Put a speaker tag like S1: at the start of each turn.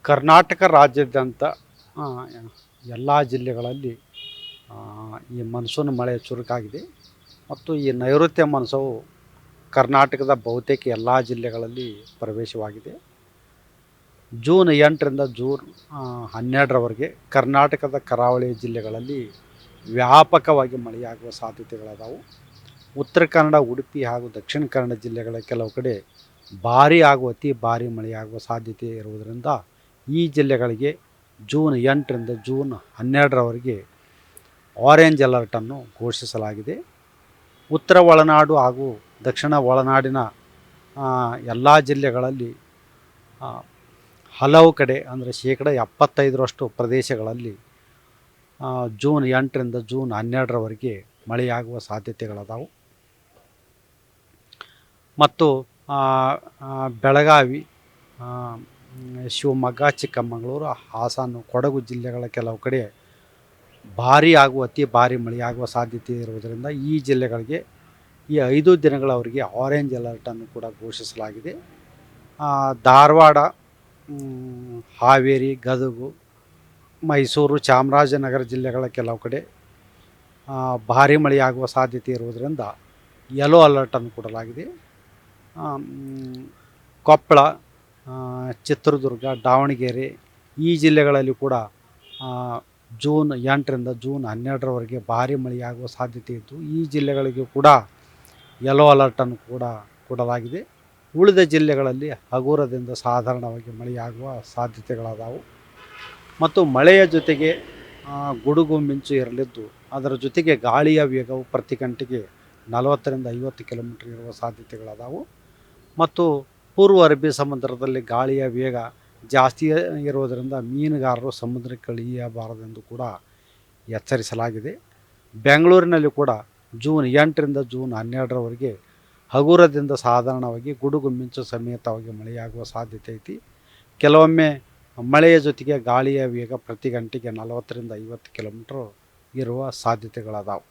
S1: ಕರ್ನಾಟಕ ರಾಜ್ಯಾದ್ಯಂತ ಎಲ್ಲ ಜಿಲ್ಲೆಗಳಲ್ಲಿ ಈ ಮಾನ್ಸೂನ್ ಮಳೆ ಚುರುಕಾಗಿದೆ ಮತ್ತು ಈ ನೈಋತ್ಯ ಮಾನ್ಸೂನು ಕರ್ನಾಟಕದ ಬಹುತೇಕ ಎಲ್ಲ ಜಿಲ್ಲೆಗಳಲ್ಲಿ ಪ್ರವೇಶವಾಗಿದೆ. ಜೂನ್ 8ರಿಂದ ಜೂನ್ 12ರವರೆಗೆ ಕರ್ನಾಟಕದ ಕರಾವಳಿ ಜಿಲ್ಲೆಗಳಲ್ಲಿ ವ್ಯಾಪಕವಾಗಿ ಮಳೆಯಾಗುವ ಸಾಧ್ಯತೆಗಳದಾವು. ಉತ್ತರ ಕನ್ನಡ, ಉಡುಪಿ ಹಾಗೂ ದಕ್ಷಿಣ ಕನ್ನಡ ಜಿಲ್ಲೆಗಳ ಕೆಲವು ಕಡೆ ಭಾರೀ ಹಾಗೂ ಅತಿ ಭಾರೀ ಮಳೆಯಾಗುವ ಸಾಧ್ಯತೆ ಇರುವುದರಿಂದ ಈ ಜಿಲ್ಲೆಗಳಿಗೆ ಜೂನ್ 8ರಿಂದ ಜೂನ್ 12ರವರೆಗೆ ಆರೆಂಜ್ ಅಲರ್ಟನ್ನು ಘೋಷಿಸಲಾಗಿದೆ. ಉತ್ತರ ಒಳನಾಡು ಹಾಗೂ ದಕ್ಷಿಣ ಒಳನಾಡಿನ ಎಲ್ಲ ಜಿಲ್ಲೆಗಳಲ್ಲಿ ಹಲವು ಕಡೆ ಅಂದರೆ 75% ಪ್ರದೇಶಗಳಲ್ಲಿ ಜೂನ್ 8ರಿಂದ ಜೂನ್ 12ರವರೆಗೆ ಮಳೆಯಾಗುವ ಸಾಧ್ಯತೆಗಳದಾವು. ಮತ್ತು ಬೆಳಗಾವಿ, ಶಿವಮೊಗ್ಗ, ಚಿಕ್ಕಮಗಳೂರು, ಹಾಸನ, ಕೊಡಗು ಜಿಲ್ಲೆಗಳ ಕೆಲವು ಕಡೆ ಭಾರೀ ಹಾಗೂ ಅತಿ ಭಾರೀ ಮಳೆಯಾಗುವ ಸಾಧ್ಯತೆ ಇರುವುದರಿಂದ ಈ ಜಿಲ್ಲೆಗಳಿಗೆ ಈ 5 ದಿನಗಳವರೆಗೆ ಆರೆಂಜ್ ಅಲರ್ಟನ್ನು ಕೂಡ ಘೋಷಿಸಲಾಗಿದೆ. ಧಾರವಾಡ, ಹಾವೇರಿ, ಗದಗ, ಮೈಸೂರು, ಚಾಮರಾಜನಗರ ಜಿಲ್ಲೆಗಳ ಕೆಲವು ಕಡೆ ಭಾರೀ ಮಳೆಯಾಗುವ ಸಾಧ್ಯತೆ ಇರುವುದರಿಂದ ಯೆಲ್ಲೋ ಅಲರ್ಟನ್ನು ಕೊಡಲಾಗಿದೆ. ಕೊಪ್ಪಳ, ಚಿತ್ರದುರ್ಗ, ದಾವಣಗೆರೆ ಈ ಜಿಲ್ಲೆಗಳಲ್ಲಿ ಕೂಡ ಜೂನ್ 8ರಿಂದ ಜೂನ್ 12ರವರೆಗೆ ಭಾರೀ ಮಳೆಯಾಗುವ ಸಾಧ್ಯತೆ ಇದ್ದು ಈ ಜಿಲ್ಲೆಗಳಿಗೂ ಕೂಡ ಯೆಲ್ಲೋ ಅಲರ್ಟನ್ನು ಕೂಡ ಕೊಡಲಾಗಿದೆ. ಉಳಿದ ಜಿಲ್ಲೆಗಳಲ್ಲಿ ಹಗುರದಿಂದ ಸಾಧಾರಣವಾಗಿ ಮಳೆಯಾಗುವ ಸಾಧ್ಯತೆಗಳದಾವು. ಮತ್ತು ಮಳೆಯ ಜೊತೆಗೆ ಗುಡುಗು ಮಿಂಚು ಇರಲಿದ್ದು ಅದರ ಜೊತೆಗೆ ಗಾಳಿಯ ವೇಗವು ಪ್ರತಿ ಗಂಟೆಗೆ 40ರಿಂದ 50 ಕಿಲೋಮೀಟರ್ ಇರುವ ಸಾಧ್ಯತೆಗಳದಾವು. ಮತ್ತು ಪೂರ್ವ ಅರಬ್ಬಿ ಸಮುದ್ರದಲ್ಲಿ ಗಾಳಿಯ ವೇಗ ಜಾಸ್ತಿ ಇರುವುದರಿಂದ ಮೀನುಗಾರರು ಸಮುದ್ರಕ್ಕೆ ಇಳಿಯಬಾರದೆಂದು ಕೂಡ ಎಚ್ಚರಿಸಲಾಗಿದೆ. ಬೆಂಗಳೂರಿನಲ್ಲಿ ಕೂಡ ಜೂನ್ 8ರಿಂದ ಜೂನ್ 12ರವರೆಗೆ ಹಗುರದಿಂದ ಸಾಧಾರಣವಾಗಿ ಗುಡುಗು ಮಿಂಚು ಸಮೇತವಾಗಿ ಮಳೆಯಾಗುವ ಸಾಧ್ಯತೆ ಐತಿ. ಕೆಲವೊಮ್ಮೆ ಮಳೆಯ ಜೊತೆಗೆ ಗಾಳಿಯ ವೇಗ ಪ್ರತಿ ಗಂಟೆಗೆ 40ರಿಂದ 50 ಕಿಲೋಮೀಟರ್ ಇರುವ ಸಾಧ್ಯತೆಗಳದಾವು.